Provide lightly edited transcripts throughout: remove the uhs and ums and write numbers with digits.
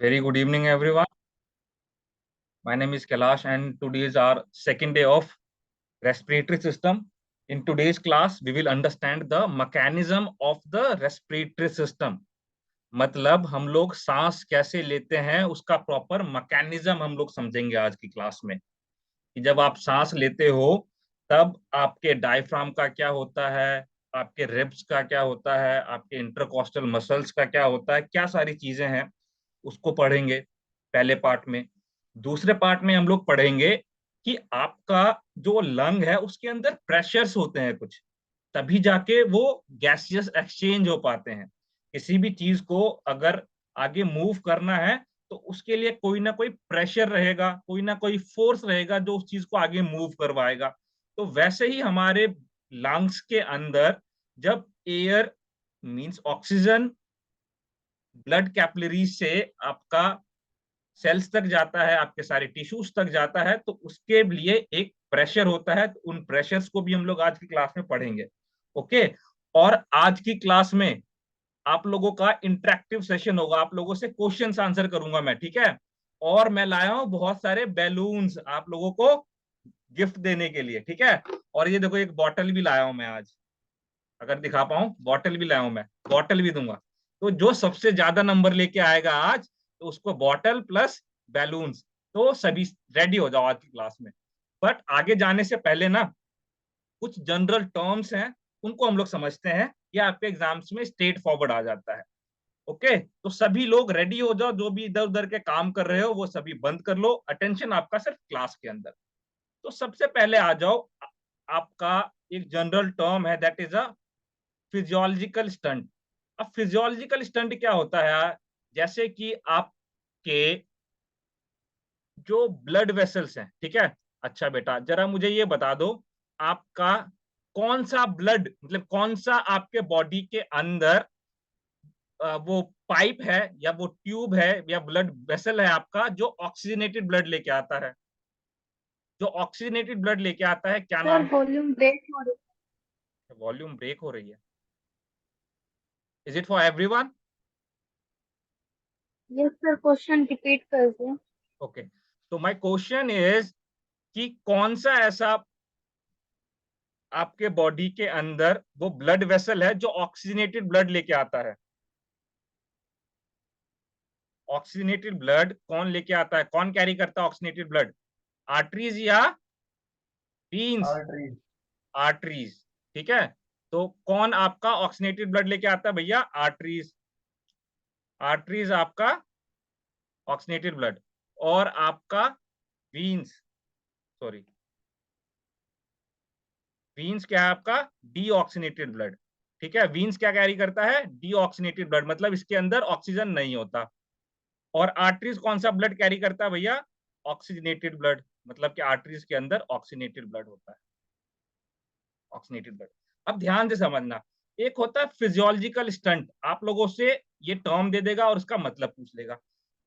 Very good evening, everyone. My name is Kailash, and today is our second day of respiratory system. In today's class, we will understand the mechanism of the respiratory system. मतलब हम लोग सांस कैसे लेते हैं उसका proper mechanism हम लोग समझेंगे आज की क्लास में कि जब आप सांस लेते हो तब आपके डायफ्राम का क्या होता है, आपके रिब्स का क्या होता है, आपके इंटरकॉस्टल मसल्स का क्या होता है, क्या सारी चीजें हैं उसको पढ़ेंगे पहले पार्ट में। दूसरे पार्ट में हम लोग पढ़ेंगे कि आपका जो लंग है उसके अंदर प्रेशर्स होते हैं कुछ, तभी जाके वो गैसियस एक्सचेंज हो पाते हैं। किसी भी चीज को अगर आगे मूव करना है तो उसके लिए कोई ना कोई प्रेशर रहेगा, कोई ना कोई फोर्स रहेगा जो उस चीज को आगे मूव करवाएगा। तो वैसे ही हमारे लंग्स के अंदर जब air means oxygen blood capillaries से आपका सेल्स तक जाता है, आपके सारे टिश्यूज तक जाता है, तो उसके लिए एक प्रेशर होता है। तो उन प्रेशर्स को भी हम लोग आज की क्लास में पढ़ेंगे। ओके। और आज की क्लास में आप लोगों का इंटरेक्टिव सेशन होगा, आप लोगों से क्वेश्चंस आंसर करूंगा मैं, ठीक है। और मैं लाया हूं बहुत सारे बैलून्स आप लोगों को गिफ्ट देने के लिए, ठीक है। और ये देखो, एक बॉटल भी लाया हूं मैं आज, अगर दिखा पाऊं, बॉटल भी लाया हूं मैं, बॉटल भी दूंगा। तो जो सबसे ज्यादा नंबर लेके आएगा आज, तो उसको बॉटल प्लस बैलून्स। तो सभी रेडी हो जाओ आज की क्लास में। बट आगे जाने से पहले ना, कुछ जनरल टर्म्स हैं, उनको हम लोग समझते हैं। ये आपके एग्जाम्स में स्ट्रेट फॉरवर्ड आ जाता है। ओके, तो सभी लोग रेडी हो जाओ, जो भी इधर उधर के काम कर रहे हो वो सभी बंद कर लो, अटेंशन आपका सिर्फ क्लास के अंदर। तो सबसे पहले आ जाओ, आपका एक जनरल टर्म है, that is a physiological stunt. अब फिजियोलॉजिकल स्टंट क्या होता है? जैसे कि आपके जो ब्लड वेसल्स हैं, ठीक है। अच्छा बेटा, जरा मुझे ये बता दो, आपका कौन सा ब्लड, मतलब कौन सा आपके बॉडी के अंदर वो पाइप है या वो ट्यूब है या ब्लड वेसल है आपका जो ऑक्सीजनेटेड ब्लड लेके आता है? जो ऑक्सीजनेटेड ब्लड लेके आता है, क्या सर नाम? वॉल्यूम ब्रेक हो रही वॉल्यूम ब्रेक हो रही है? Is it for everyone? है। यस सर, क्वेश्चन रिपीट कर दो। ओके। तो माय क्वेश्चन इज कि कौन सा ऐसा आपके बॉडी के अंदर वो ब्लड वेसल है जो ऑक्सीजनेटेड ब्लड लेके आता है? ऑक्सीजनेटेड ब्लड कौन लेके आता है, कौन कैरी करता है ऑक्सीजनेटेड ब्लड? आर्टरीज या वीन्स? आर्टरीज। आर्टरीज, ठीक है। तो कौन आपका ऑक्सीजनेटेड ब्लड लेके आता है भैया? आर्टरीज। आर्टरीज आपका ऑक्सीजनेटेड ब्लड। और आपका वीन्स, सॉरी, वीन्स क्या है आपका? डीऑक्सीनेटेड ब्लड, ठीक है। वीन्स क्या कैरी करता है? डीऑक्सीनेटेड ब्लड, मतलब इसके अंदर ऑक्सीजन नहीं होता। और आर्टरीज कौन सा ब्लड कैरी करता है भैया? ऑक्सीजनेटेड ब्लड, मतलब कि आर्टरीज के अंदर ऑक्सीजनेटेड ब्लड होता है। Oxygenated blood. अब ध्यान से समझना, एक होता है फिजियोलॉजिकल स्टंट, आप लोगों से ये टर्म दे देगा और उसका मतलब पूछ लेगा।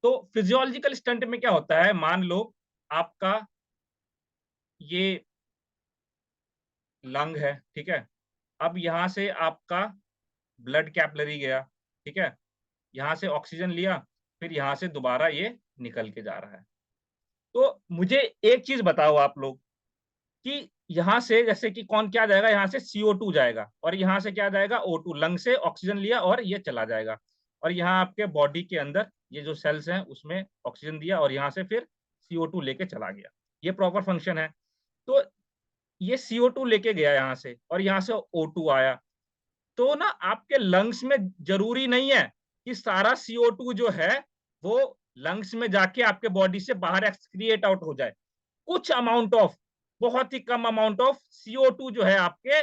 तो फिजियोलॉजिकल स्टंट में क्या होता है, मान लो आपका ये लंग है, ठीक है। अब यहां से आपका ब्लड कैपिलरी गया, ठीक है। यहां से ऑक्सीजन लिया, फिर यहां से दोबारा ये निकल के जा रहा है। तो मुझे एक चीज बताओ आप लोग कि यहां से जैसे कि कौन क्या जाएगा, यहां से CO2 जाएगा और यहां से क्या जाएगा? O2। लंग से ऑक्सीजन लिया और ये चला जाएगा। और यहाँ आपके बॉडी के अंदर ये जो सेल्स हैं उसमें ऑक्सीजन दिया और यहाँ से फिर CO2 लेके चला गया। ये प्रॉपर फंक्शन है। तो ये CO2 लेके गया यहाँ से और यहाँ से O2 आया। तो ना आपके लंग्स में जरूरी नहीं है कि सारा CO2 जो है वो लंग्स में जाके आपके बॉडी से बाहर एक्सक्रिएट आउट हो जाए। कुछ अमाउंट ऑफ, बहुत ही कम अमाउंट ऑफ CO2 जो है आपके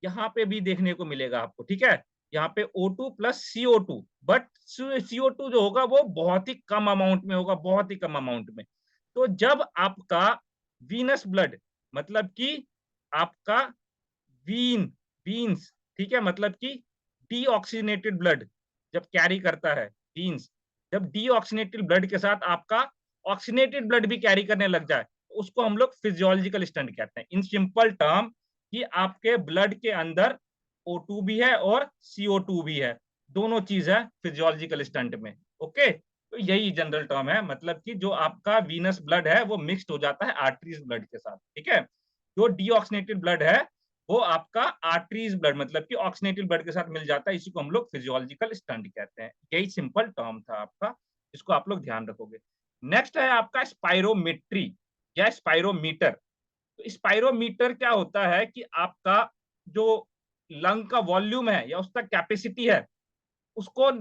यहाँ पे भी देखने को मिलेगा आपको, ठीक है। यहाँ पे O2 plus CO2, but CO2 जो होगा वो बहुत ही कम अमाउंट में होगा, बहुत ही कम अमाउंट में। तो जब आपका वीनस ब्लड, मतलब कि आपका वीन वीन्स, ठीक है, मतलब कि डीऑक्सीनेटेड ब्लड जब कैरी करता है, वीन्स जब डीऑक्सीनेटेड ब्लड के साथ आपका ऑक्सीनेटेड ब्लड भी कैरी करने लग जाए, तो उसको हम लोग फिजियोलॉजिकल स्टंट कहते हैं। इन सिंपल टर्म कि आपके ब्लड के अंदर O2 भी है और CO2 भी है, दोनों चीज है फिजियोलॉजिकल स्टंट में। ओके, तो यही जनरल टर्म है, मतलब कि जो आपका वीनस ब्लड है वो मिक्स्ड हो जाता है आर्टरीज ब्लड के साथ, ठीक है। जो डीऑक्सीनेटेड ब्लड है वो आपका आर्टरीज ब्लड मतलब कि ऑक्सीनेटेड ब्लड के साथ मिल जाता है, इसी को हम लोग फिजियोलॉजिकल स्टंट कहते हैं। यही सिंपल टर्म था आपका, इसको आप लोग ध्यान रखोगे। नेक्स्ट है आपका स्पायरोमेट्री या स्पायरोमीटर। तो स्पायरोमीटर क्या होता है कि आपका जो लंग का वॉल्यूम है या उसका कैपेसिटी है उसको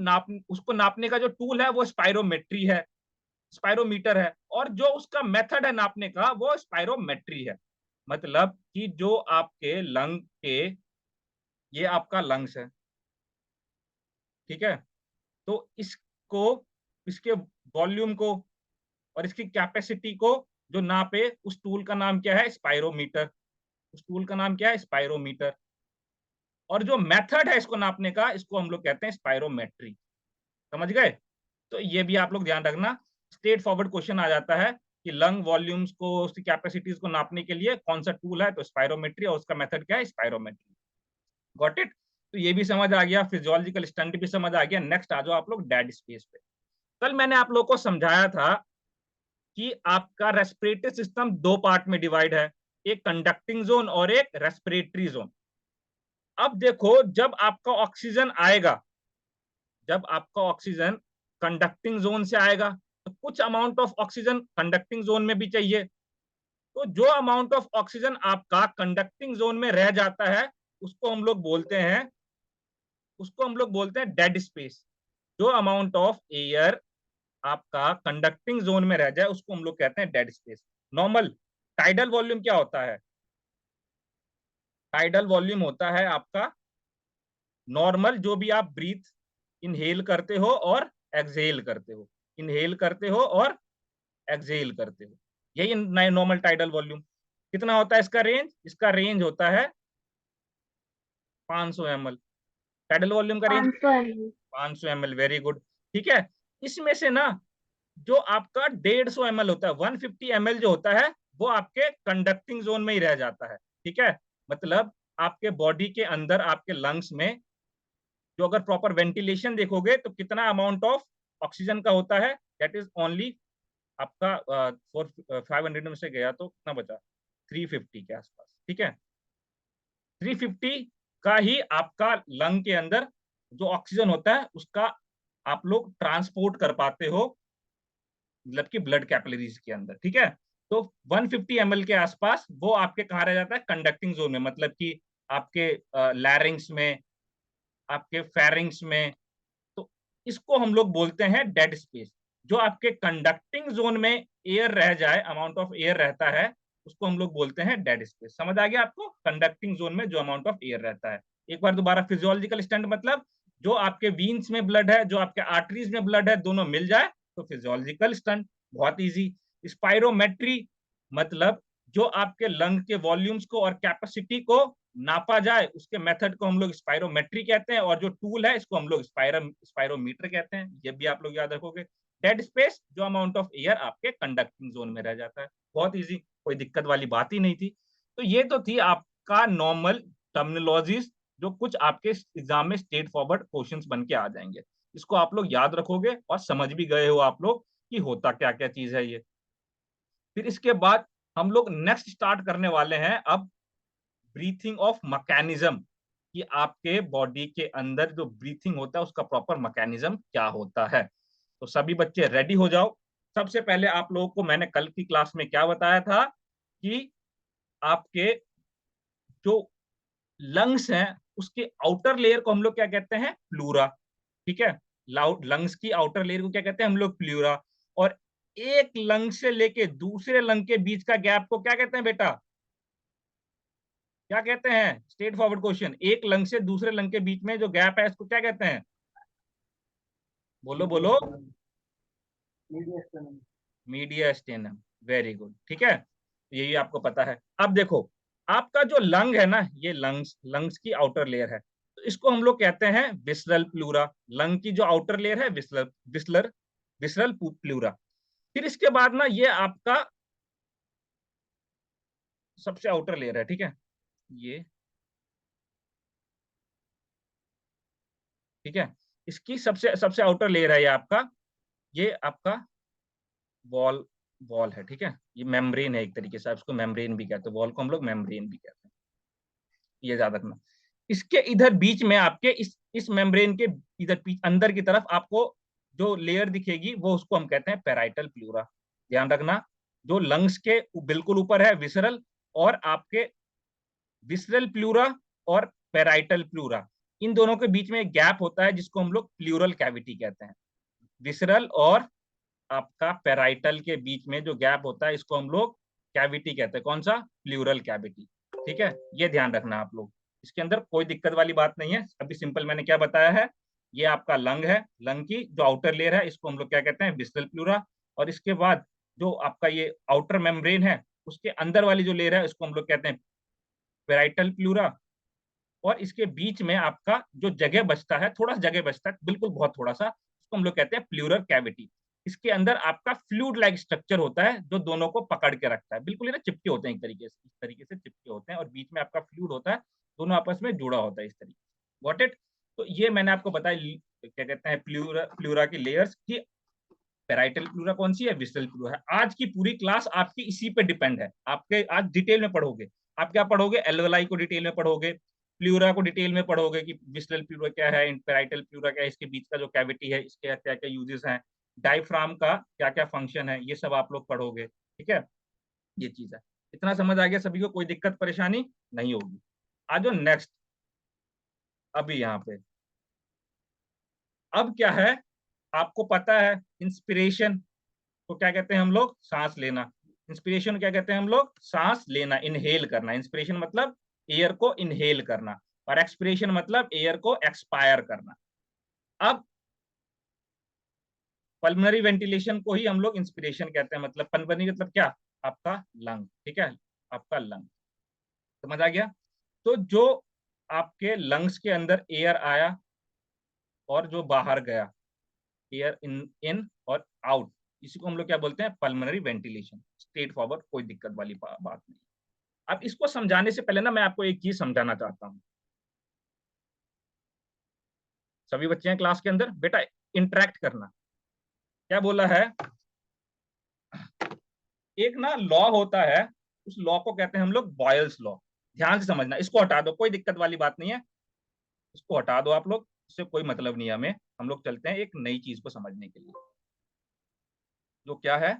नापने का जो टूल है वो स्पायरोमेट्री है, स्पायरोमीटर है। और जो उसका मेथड है नापने का वो स्पायरोमेट्री है। मतलब कि जो आपके लंग के, ये आपका लंग्स है, ठीक है। तो इसको, इसके वॉल्यूम को और इसकी कैपेसिटी को जो नापे उस टूल का नाम क्या है, स्पायरोमीटर। उस टूल का नाम क्या है, स्पायरोमीटर। और जो मेथड है इसको नापने का, इसको हम लोग कहते हैं स्पायरोमेट्री। समझ गए? तो ये भी आप लोग ध्यान रखना, स्ट्रेट फॉरवर्ड क्वेश्चन आ जाता है कि लंग वॉल्यूम्स को, उसकी कैपेसिटीज को नापने के लिए कौन सा टूल है, तो स्पायरोमेट्री, और उसका मेथड क्या है, स्पायरोमेट्री। Got it? तो ये भी समझ आ गया, फिजियोलॉजिकल स्टंट भी समझ आ गया। नेक्स्ट आ जाओ आप लोग डेड स्पेस पे। कल मैंने आप लोग को समझाया था कि आपका रेस्पिरेटरी सिस्टम दो पार्ट में डिवाइड है, एक कंडक्टिंग जोन और एक रेस्पिरेटरी जोन। अब देखो, जब आपका ऑक्सीजन आएगा, जब आपका ऑक्सीजन कंडक्टिंग जोन से आएगा तो कुछ amount of oxygen conducting zone में भी चाहिए। तो जो अमाउंट ऑफ ऑक्सीजन आपका कंडक्टिंग जोन में रह जाता है उसको हम लोग बोलते हैं, उसको हम लोग बोलते हैं डेड स्पेस। जो अमाउंट ऑफ एयर आपका कंडक्टिंग जोन में रह जाए उसको हम लोग कहते हैं dead space. Normal tidal volume क्या होता है? टाइडल वॉल्यूम होता है आपका नॉर्मल, जो भी आप ब्रीथ इनहेल करते हो और एक्सहेल करते हो, इनहेल करते हो और एक्सहेल करते हो, यही नॉर्मल टाइडल वॉल्यूम। कितना होता है इसका रेंज? इसका रेंज होता है 500 ml। टाइडल वॉल्यूम का range 500 ml। 500 ml, very good. ठीक है, इसमें से ना जो आपका 150 ml होता है, 150 ml जो होता है वो आपके कंडक्टिंग जोन में ही रह जाता है, ठीक है। मतलब आपके बॉडी के अंदर, आपके लंग्स में जो अगर प्रॉपर वेंटिलेशन देखोगे तो कितना अमाउंट ऑफ ऑक्सीजन का होता है, दैट इज ओनली आपका 500 में से गया तो कितना बचा, 350 के आसपास, ठीक है। 350 का ही आपका लंग के अंदर जो ऑक्सीजन होता है उसका आप लोग ट्रांसपोर्ट कर पाते हो, मतलब कि ब्लड कैपिलरीज के अंदर, ठीक है। तो 150 ml के आसपास वो आपके कहाँ रह जाता है, कंडक्टिंग जोन में, मतलब कि आपके लैरिंग्स में, आपके फेरिंग्स में। तो इसको हम लोग बोलते हैं डेड स्पेस। जो आपके कंडक्टिंग जोन में एयर रह जाए, अमाउंट ऑफ एयर रहता है, उसको हम लोग बोलते हैं डेड स्पेस। समझ आ गया आपको? कंडक्टिंग जोन में जो अमाउंट ऑफ एयर रहता है। एक बार दोबारा, फिजियोलॉजिकल स्टंट मतलब जो आपके वीन्स में ब्लड है, जो आपके आर्टरीज में ब्लड है, दोनों मिल जाए तो फिजियोलॉजिकल स्टंट। बहुत इजी। स्पायरोमेट्री मतलब जो आपके लंग के वॉल्यूम्स को और कैपेसिटी को नापा जाए, उसके मेथड को हम लोग स्पायरोमेट्री कहते हैं, और जो टूल है इसको हम लोग स्पायरोमीटर कहते हैं। ये भी आप लोग याद रखोगे। डेड स्पेस, जो अमाउंट ऑफ एयर आपके कंडक्टिंग जोन में रह जाता है। बहुत इजी, कोई दिक्कत वाली बात ही नहीं थी। तो ये तो थी आपका नॉर्मल टर्मिनोलॉजीज, जो कुछ आपके एग्जाम में स्ट्रेट फॉरवर्ड क्वेश्चंस बन के आ जाएंगे। इसको आप लोग याद रखोगे और समझ भी गए हो आप लोग कि होता क्या क्या चीज है ये। फिर इसके बाद हम लोग नेक्स्ट स्टार्ट करने वाले हैं अब ब्रीथिंग ऑफ मैकेनिज्म, कि आपके बॉडी के अंदर जो ब्रीथिंग होता है उसका प्रॉपर मैकेनिज्म क्या होता है। तो सभी बच्चे रेडी हो जाओ। सबसे पहले आप लोगों को मैंने कल की क्लास में क्या बताया था कि आपके जो लंग्स हैं उसके आउटर लेयर को हम लोग क्या कहते हैं, प्लूरा, ठीक है। लंग्स की आउटर लेयर को क्या कहते हैं हम लोग, प्लूरा। और एक लंग से लेके दूसरे लंग के बीच का गैप को क्या कहते हैं बेटा, क्या कहते हैं? स्ट्रेट फॉरवर्ड क्वेश्चन, एक लंग से दूसरे लंग के बीच में जो गैप है इसको क्या कहते हैं? बोलो बोलो। मीडिया स्टेनम, वेरी गुड, ठीक है। यही आपको पता है। अब देखो, आपका जो लंग है ना, ये लंग्स, लंग्स की आउटर लेयर है, तो इसको हम लोग कहते हैं विसरल प्लूरा। लंग की जो आउटर लेयर है विसरल, विसरल प्लूरा। फिर इसके बाद ना ये आपका सबसे आउटर लेयर है, ठीक है, ये, ठीक है। इसकी सबसे सबसे आउटर लेयर है ये आपका वॉल वॉल है, ठीक है। ये मेम्ब्रेन है एक तरीके से, आप इसको मेम्ब्रेन भी कहते हैं, वॉल को हम लोग मेम्ब्रेन भी कहते हैं, ये याद रखना। इसके इधर बीच में आपके इस मेम्ब्रेन के इधर अंदर की तरफ आपको जो लेयर दिखेगी वो उसको हम कहते हैं पेराइटल प्लूरा। ध्यान रखना, जो लंग्स के बिल्कुल ऊपर है विसरल, और आपके विसरल प्लूरा और पेराइटल प्लूरा, इन दोनों के बीच में एक गैप होता है जिसको हम लोग प्लूरल कैविटी कहते हैं। विसरल और आपका पेराइटल के बीच में जो गैप होता है इसको हम लोग कैविटी कहते हैं। कौन सा? प्लूरल कैविटी, ठीक है। ये ध्यान रखना आप लोग, इसके अंदर कोई दिक्कत वाली बात नहीं है। अभी सिंपल मैंने क्या बताया है, ये आपका लंग है, लंग की जो आउटर लेयर है इसको हम लोग क्या कहते हैं? Visceral pleura. और इसके बाद जो आपका ये आउटर मेम्ब्रेन है उसके अंदर वाली जो लेयर है उसको हम लोग कहते हैं पेराइटल प्लूरा। और इसके बीच में आपका जो जगह बचता है, थोड़ा सा जगह बचता है, बिल्कुल बहुत थोड़ा सा, उसको हम लोग कहते हैं प्लूरल कैविटी। इसके अंदर आपका फ्लूइड लाइक स्ट्रक्चर होता है जो दोनों को पकड़ के रखता है, बिल्कुल ना चिपके होते हैं एक तरीके से, इस तरीके से चिपके होते हैं, और बीच में आपका फ्लूइड होता है, दोनों आपस में जुड़ा होता है इस तरीके से। Got it? तो ये मैंने आपको बताया क्या कहते हैं प्लूरा, प्लूरा की लेयर्स की। पेराइटल प्लूरा कौन सी है? विसरल प्लूरा है। आज की पूरी क्लास आपकी इसी पे डिपेंड है, आपके आज डिटेल में पढ़ोगे। आप क्या पढ़ोगे? एल्वेलाई को डिटेल में पढ़ोगे, प्लूरा को डिटेल में पढ़ोगे कि विसरल प्लूरा क्या है, पेराइटल प्लूरा क्या है, इसके बीच का जो कैविटी है इसके क्या क्या यूजेस हैं, डायफ्राम का क्या क्या फंक्शन है, ये सब आप लोग पढ़ोगे, ठीक है। ये चीज है। इतना समझ आ गया सभी को? कोई दिक्कत परेशानी नहीं होगी। आज नेक्स्ट, अभी यहाँ पे अब क्या है, आपको पता है इंस्पिरेशन को क्या कहते हैं हम लोग? सांस लेना। इंस्पिरेशन क्या कहते हैं हम लोग? सांस लेना, इनहेल करना। इंस्पिरेशन मतलब एयर को इनहेल करना, और एक्सपिरेशन मतलब एयर को एक्सपायर करना। अब पल्मोनरी वेंटिलेशन को ही हम लोग इंस्पिरेशन कहते हैं, मतलब पल्मोनरी मतलब क्या? आपका लंग, ठीक है, आपका लंग। समझ आ गया? तो जो आपके लंग्स के अंदर एयर आया और जो बाहर गया, एयर इन इन और आउट, इसी को हम लोग क्या बोलते हैं? Pulmonary ventilation. स्ट्रेट फॉरवर्ड, कोई दिक्कत वाली बात नहीं। अब इसको समझाने से पहले ना मैं आपको एक चीज समझाना चाहता हूँ। सभी बच्चे हैं क्लास के अंदर? बेटा इंटरेक्ट करना। क्या बोला है? एक ना लॉ होता है, उस लॉ को कहते हैं हम लोग बॉयल्स लॉ। ध्यान से समझना, इसको हटा दो, कोई दिक्कत वाली बात नहीं है, इसको हटा दो आप लोग, इससे कोई मतलब नहीं है हमें। हम लोग चलते हैं एक नई चीज को समझने के लिए, जो क्या है?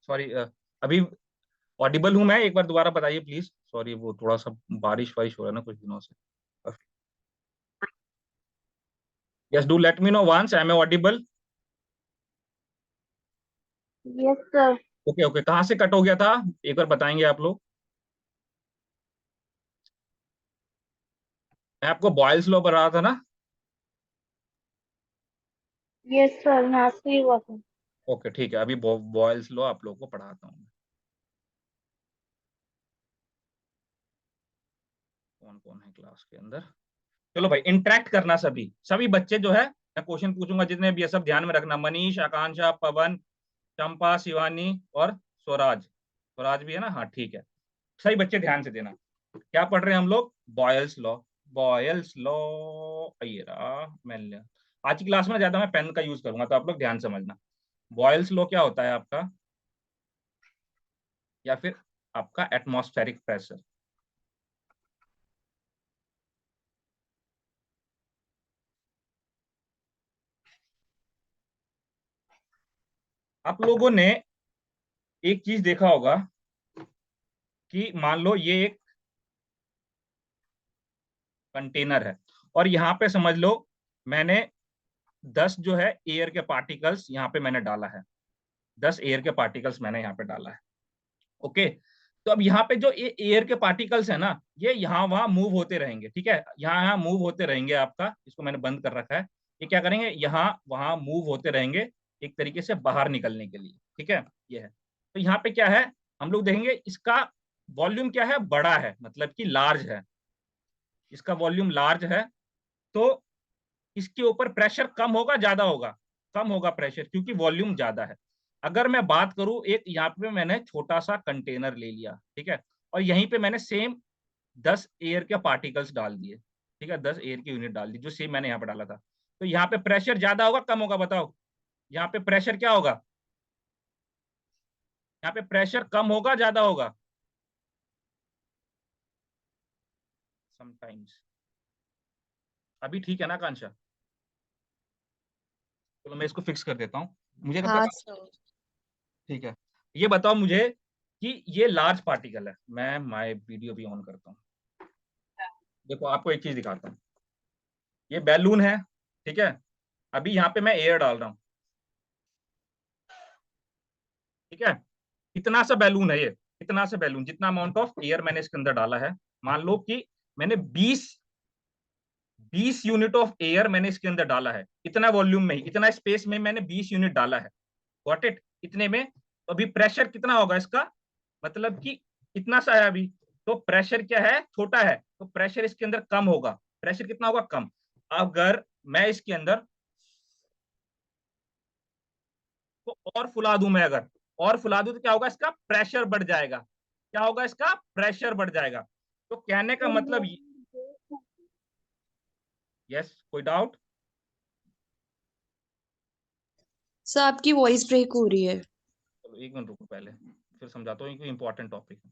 सॉरी, अभी ऑडिबल हूं मैं? एक बार दोबारा बताइए प्लीज। सॉरी, वो थोड़ा सा बारिश वारिश हो रहा है ना कुछ दिनों से। Yes, do let me know once, I am audible? Yes, sir. Okay okay, कहाँ से कट हो गया था? एक बार बताएंगे आप लोग? मैं आपको बॉयल्स लॉ पढ़ा रहा था ना? Yes, sir. यहाँ से ही हुआ था. ओके ठीक है, अभी बॉयल्स लॉ आप लोगों को पढ़ाता हूँ। कौन कौन है क्लास के अंदर? चलो भाई, इंटरेक्ट करना सभी सभी बच्चे जो है, मैं क्वेश्चन पूछूंगा जितने भी, ये सब ध्यान में रखना। मनीष, आकांक्षा, पवन, चंपा, शिवानी और स्वराज। स्वराज भी है ना? हाँ ठीक है। सही बच्चे ध्यान से देना। क्या पढ़ रहे हैं हम लोग? Boyle's law. बॉयल्स लॉ, ये रहा। मैं आज की क्लास में ज्यादा मैं पेन का यूज करूंगा, तो आप लोग ध्यान समझना। बॉयल्स लॉ क्या होता है आपका, या फिर आपका एटमॉस्फेरिक प्रेशर। आप लोगों ने एक चीज देखा होगा कि मान लो ये एक कंटेनर है, और यहाँ पे समझ लो मैंने 10 जो है एयर के पार्टिकल्स यहाँ पे मैंने डाला है। 10 एयर के पार्टिकल्स मैंने यहाँ पे डाला है। ओके, तो अब यहाँ पे जो ये एयर के पार्टिकल्स है ना, ये यहाँ वहां मूव होते रहेंगे, ठीक है, यहाँ यहाँ मूव होते रहेंगे। आपका इसको मैंने बंद कर रखा है। ये क्या करेंगे? यहाँ वहां मूव होते रहेंगे एक तरीके से बाहर निकलने के लिए, ठीक है। ये है, तो यहाँ पे क्या है, हम लोग देखेंगे इसका वॉल्यूम क्या है? बड़ा है, मतलब कि लार्ज है। इसका वॉल्यूम लार्ज है, तो इसके ऊपर प्रेशर कम होगा ज्यादा होगा? कम होगा प्रेशर, क्योंकि वॉल्यूम ज्यादा है। अगर मैं बात करूं, एक यहाँ पे मैंने छोटा सा कंटेनर ले लिया, ठीक है, और यहीं पे मैंने सेम 10 एयर के पार्टिकल्स डाल दिए, ठीक है, 10 एयर की यूनिट डाल दी, जो सेम मैंने यहाँ पे डाला था। तो यहाँ पे प्रेशर ज्यादा होगा कम होगा, बताओ? यहाँ पे प्रेशर क्या होगा? यहाँ पे प्रेशर कम होगा ज्यादा होगा? समटाइम्स। अभी ठीक है ना कांशा? चलो मैं इसको फिक्स कर देता हूँ। मुझे कब हाँ तक? सर। ठीक है। ये बताओ मुझे कि ये लार्ज पार्टिकल है, मैं माय वीडियो भी ऑन करता हूँ। देखो आपको एक चीज दिखाता हूँ, ये बैलून है, ठीक है, अभी यहाँ पे मैं एयर डाल रहा हूँ, ठीक है, इतना सा बैलून है ये, इतना सा बैलून, जितना अमाउंट ऑफ एयर मैंने इसके अंदर डाला है, मान लो कि मैंने 20 यूनिट ऑफ एयर मैंने इसके अंदर डाला है, इतना वॉल्यूम में ही, इतना स्पेस में मैंने 20 यूनिट डाला है, गॉट इट, इतने में। तो अभी प्रेशर कितना होगा इसका, मतलब कि इतना सा है अभी, तो प्रेशर क्या है, छोटा है, तो प्रेशर इसके अंदर कम होगा। प्रेशर कितना होगा, कम। अगर मैं इसके अंदर तो और फुला दूं, मैं अगर और फुला दूं तो क्या होगा, इसका प्रेशर बढ़ जाएगा, क्या होगा, इसका प्रेशर बढ़ जाएगा। तो कहने का मतलब, यस, कोई डाउट? सर आपकी वॉइस ब्रेक हो रही है। चलो 1 मिनट रुको, पहले फिर समझाता हूँ, इंपॉर्टेंट टॉपिक है।